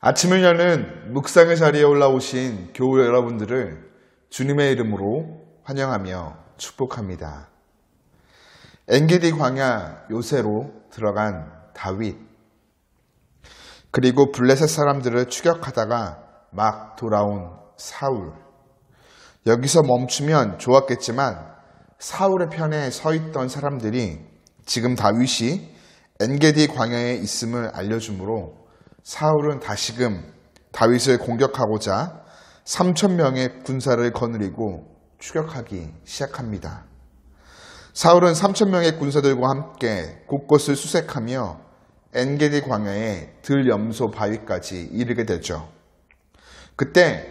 아침을 여는 묵상의 자리에 올라오신 교우 여러분들을 주님의 이름으로 환영하며 축복합니다. 엔게디 광야 요새로 들어간 다윗, 그리고 블레셋 사람들을 추격하다가 막 돌아온 사울. 여기서 멈추면 좋았겠지만 사울의 편에 서 있던 사람들이 지금 다윗이 엔게디 광야에 있음을 알려주므로 사울은 다시금 다윗을 공격하고자 3,000명의 군사를 거느리고 추격하기 시작합니다. 사울은 3,000명의 군사들과 함께 곳곳을 수색하며 엔게디 광야의 들염소 바위까지 이르게 되죠. 그때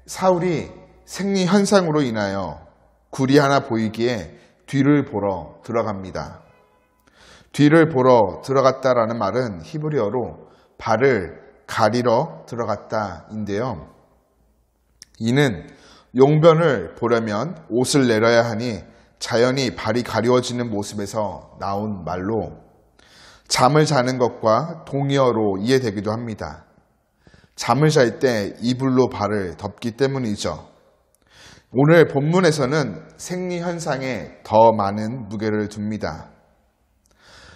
사울이 생리 현상으로 인하여 굴이 하나 보이기에 뒤를 보러 들어갑니다. 뒤를 보러 들어갔다라는 말은 히브리어로 발을 가리러 들어갔다인데요. 이는 용변을 보려면 옷을 내려야 하니 자연히 발이 가리워지는 모습에서 나온 말로 잠을 자는 것과 동의어로 이해되기도 합니다. 잠을 잘 때 이불로 발을 덮기 때문이죠. 오늘 본문에서는 생리현상에 더 많은 무게를 둡니다.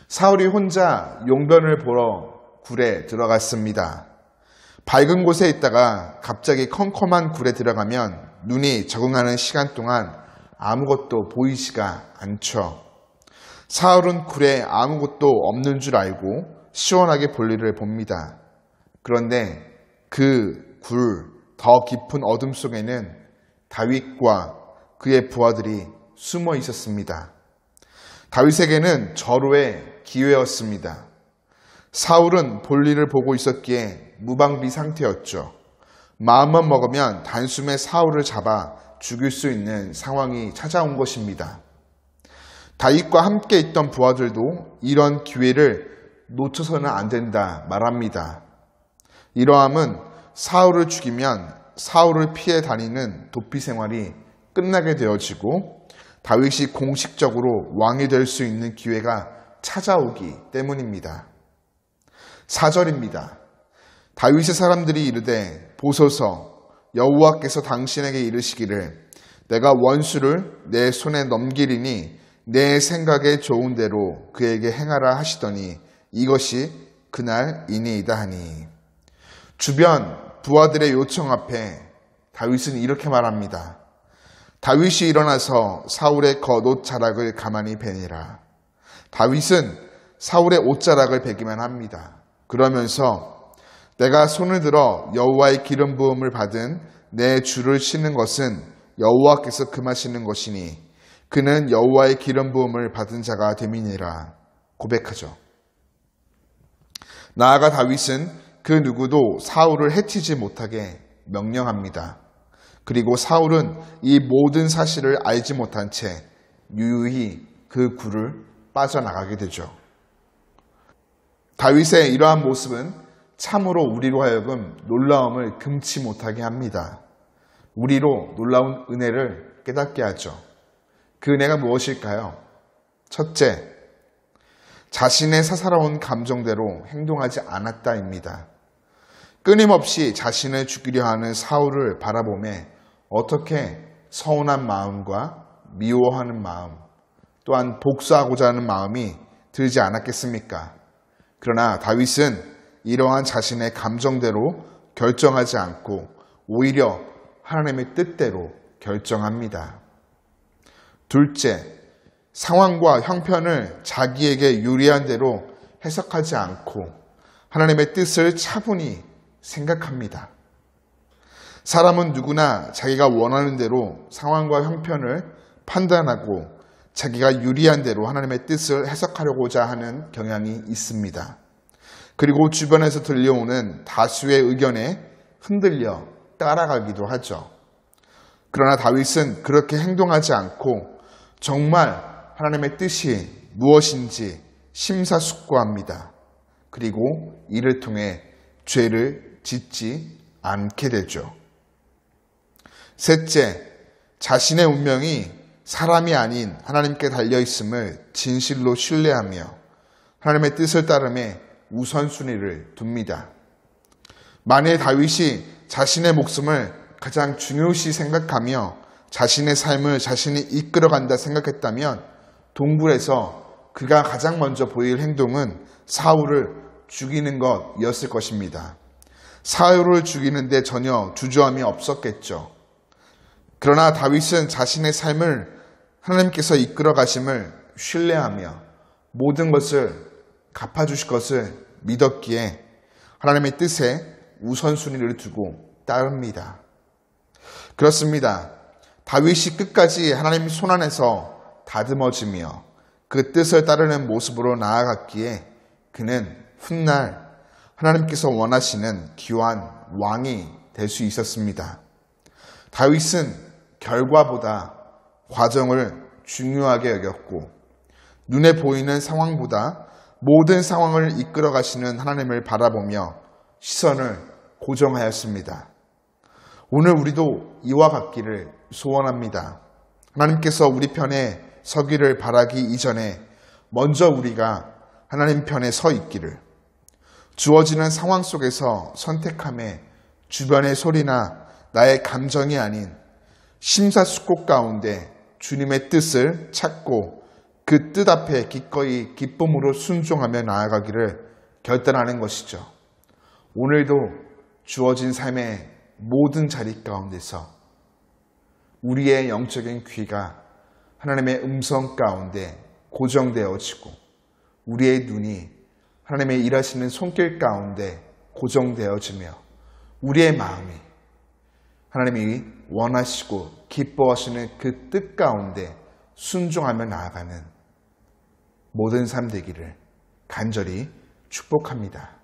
사울이 혼자 용변을 보러 굴에 들어갔습니다. 밝은 곳에 있다가 갑자기 컴컴한 굴에 들어가면 눈이 적응하는 시간 동안 아무것도 보이지가 않죠. 사울은 굴에 아무것도 없는 줄 알고 시원하게 볼일을 봅니다. 그런데 그 굴 더 깊은 어둠 속에는 다윗과 그의 부하들이 숨어 있었습니다. 다윗에게는 절호의 기회였습니다. 사울은 볼일을 보고 있었기에 무방비 상태였죠. 마음만 먹으면 단숨에 사울을 잡아 죽일 수 있는 상황이 찾아온 것입니다. 다윗과 함께 있던 부하들도 이런 기회를 놓쳐서는 안 된다 말합니다. 이러함은 사울을 죽이면 사울을 피해 다니는 도피 생활이 끝나게 되어지고 다윗이 공식적으로 왕이 될 수 있는 기회가 찾아오기 때문입니다. 4절입니다. 다윗의 사람들이 이르되 보소서 여호와께서 당신에게 이르시기를 내가 원수를 내 손에 넘기리니 내 생각에 좋은 대로 그에게 행하라 하시더니 이것이 그날이니이다 하니. 주변 부하들의 요청 앞에 다윗은 이렇게 말합니다. 다윗이 일어나서 사울의 겉옷자락을 가만히 베니라. 다윗은 사울의 옷자락을 베기만 합니다. 그러면서 내가 손을 들어 여호와의 기름 부음을 받은 내 주를 치는 것은 여호와께서 금하시는 것이니 그는 여호와의 기름 부음을 받은 자가 됨이니라 고백하죠. 나아가 다윗은 그 누구도 사울을 해치지 못하게 명령합니다. 그리고 사울은 이 모든 사실을 알지 못한 채 유유히 그 굴을 빠져나가게 되죠. 다윗의 이러한 모습은 참으로 우리로 하여금 놀라움을 금치 못하게 합니다. 우리로 놀라운 은혜를 깨닫게 하죠. 그 은혜가 무엇일까요? 첫째, 자신의 사사로운 감정대로 행동하지 않았다입니다. 끊임없이 자신을 죽이려 하는 사울을 바라보며 어떻게 서운한 마음과 미워하는 마음, 또한 복수하고자 하는 마음이 들지 않았겠습니까? 그러나 다윗은 이러한 자신의 감정대로 결정하지 않고 오히려 하나님의 뜻대로 결정합니다. 둘째, 상황과 형편을 자기에게 유리한 대로 해석하지 않고 하나님의 뜻을 차분히 생각합니다. 사람은 누구나 자기가 원하는 대로 상황과 형편을 판단하고 자기가 유리한 대로 하나님의 뜻을 해석하려고자 하는 경향이 있습니다. 그리고 주변에서 들려오는 다수의 의견에 흔들려 따라가기도 하죠. 그러나 다윗은 그렇게 행동하지 않고 정말 하나님의 뜻이 무엇인지 심사숙고합니다. 그리고 이를 통해 죄를 짓지 않게 되죠. 셋째, 자신의 운명이 사람이 아닌 하나님께 달려있음을 진실로 신뢰하며 하나님의 뜻을 따름에 우선순위를 둡니다. 만일 다윗이 자신의 목숨을 가장 중요시 생각하며 자신의 삶을 자신이 이끌어간다 생각했다면 동굴에서 그가 가장 먼저 보일 행동은 사울을 죽이는 것이었을 것입니다. 사울을 죽이는데 전혀 주저함이 없었겠죠. 그러나 다윗은 자신의 삶을 하나님께서 이끌어 가심을 신뢰하며 모든 것을 갚아주실 것을 믿었기에 하나님의 뜻에 우선순위를 두고 따릅니다. 그렇습니다. 다윗이 끝까지 하나님 손안에서 다듬어지며 그 뜻을 따르는 모습으로 나아갔기에 그는 훗날 하나님께서 원하시는 귀한 왕이 될 수 있었습니다. 다윗은 결과보다 과정을 중요하게 여겼고 눈에 보이는 상황보다 모든 상황을 이끌어 가시는 하나님을 바라보며 시선을 고정하였습니다. 오늘 우리도 이와 같기를 소원합니다. 하나님께서 우리 편에 서기를 바라기 이전에 먼저 우리가 하나님 편에 서 있기를, 주어지는 상황 속에서 선택함에 주변의 소리나 나의 감정이 아닌 심사숙고 가운데 주님의 뜻을 찾고 그 뜻 앞에 기꺼이 기쁨으로 순종하며 나아가기를 결단하는 것이죠. 오늘도 주어진 삶의 모든 자리 가운데서 우리의 영적인 귀가 하나님의 음성 가운데 고정되어지고 우리의 눈이 하나님의 일하시는 손길 가운데 고정되어지며 우리의 마음이 하나님이 원하시고 기뻐하시는 그 뜻 가운데 순종하며 나아가는 모든 삶 되기를 간절히 축복합니다.